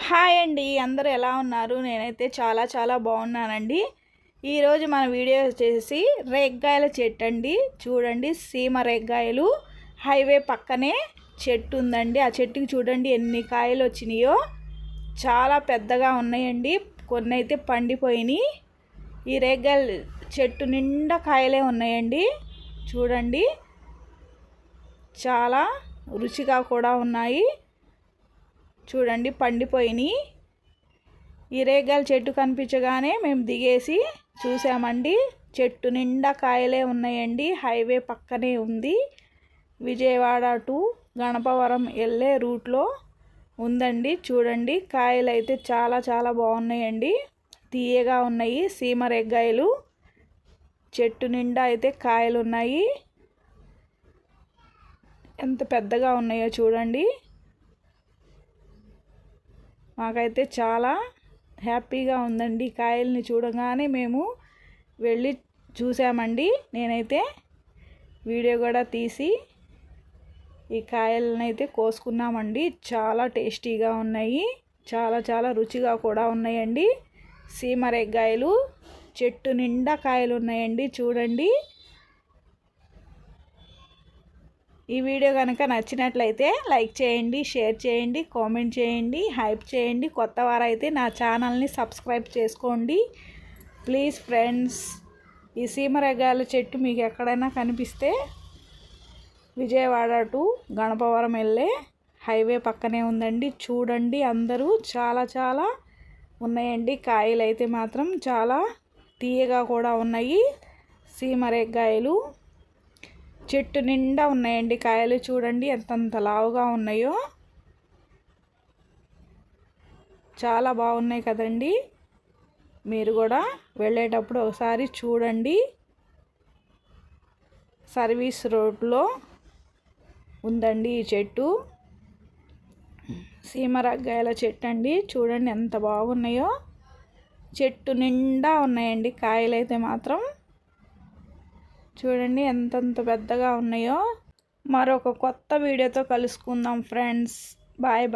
Hi అండి, అందరూ ఎలా ఉన్నారు? నేనైతే చాలా బాగున్నానండి. ఈరోజు మన వీడియో వచ్చేసి రేగ్గాయల చెట్టు అండి. చూడండి, సీమ రేగ్గాయలు. హైవే పక్కనే చెట్టు ఉందండి. ఆ చెట్టుకి చూడండి ఎన్ని కాయలు వచ్చినాయో. చాలా పెద్దగా ఉన్నాయండి. కొన్ని అయితే పండిపోయినాయి. ఈ రేగ్గాయల చెట్టు నిండా కాయలే ఉన్నాయండి. చూడండి, చాలా రుచిగా కూడా ఉన్నాయి. చూడండి, పండిపోయినాయి. ఈ రేగాయల చెట్టు కనిపించగానే మేము దిగేసి చూసామండి. చెట్టు నిండా కాయలే ఉన్నాయండి. హైవే పక్కనే ఉంది. విజయవాడ టు గణపవరం వెళ్ళే రూట్లో ఉందండి. చూడండి, కాయలు అయితే చాలా బాగున్నాయండి. తీయగా ఉన్నాయి. సీమ రేగ్గాయలు. చెట్టు నిండా అయితే కాయలు ఉన్నాయి. ఎంత పెద్దగా ఉన్నాయో చూడండి. మాకైతే చాలా హ్యాపీగా ఉందండి. కాయల్ని చూడగానే మేము వెళ్ళి చూసామండి. నేనైతే వీడియో కూడా తీసి ఈ కాయలను అయితే కోసుకున్నామండి. చాలా టేస్టీగా ఉన్నాయి. చాలా రుచిగా కూడా ఉన్నాయండి. సీమ రేగ్గాయలు. చెట్టు నిండా కాయలు ఉన్నాయండి. చూడండి, ఈ వీడియో కనుక నచ్చినట్లయితే లైక్ చేయండి, షేర్ చేయండి, కామెంట్ చేయండి, హైప్ చేయండి. కొత్త వారైతే నా ఛానల్ని సబ్స్క్రైబ్ చేసుకోండి ప్లీజ్ ఫ్రెండ్స్. ఈ సీమ రేగ్గాయల చెట్టు మీకు ఎక్కడైనా కనిపిస్తే విజయవాడ టు గణపవరం వెళ్ళే హైవే పక్కనే ఉందండి. చూడండి, అందరూ చాలా ఉన్నాయండి. కాయలు అయితే మాత్రం చాలా తీయగా కూడా ఉన్నాయి. సీమ రేగ్గాయలు. చెట్టు నిండా ఉన్నాయండి కాయలు. చూడండి ఎంతంత లావుగా ఉన్నాయో. చాలా బాగున్నాయి కదండి. మీరు కూడా వెళ్ళేటప్పుడు ఒకసారి చూడండి. సర్వీస్ రోడ్లో ఉందండి ఈ చెట్టు. సీమ రేగ్గాయల చెట్టు అండి. చూడండి ఎంత బాగున్నాయో. చెట్టు నిండా ఉన్నాయండి కాయలు అయితే మాత్రం. చూడండి ఎంతంత పెద్దగా ఉన్నాయో. మరొక కొత్త వీడియోతో కలుసుకుందాం ఫ్రెండ్స్. బాయ్.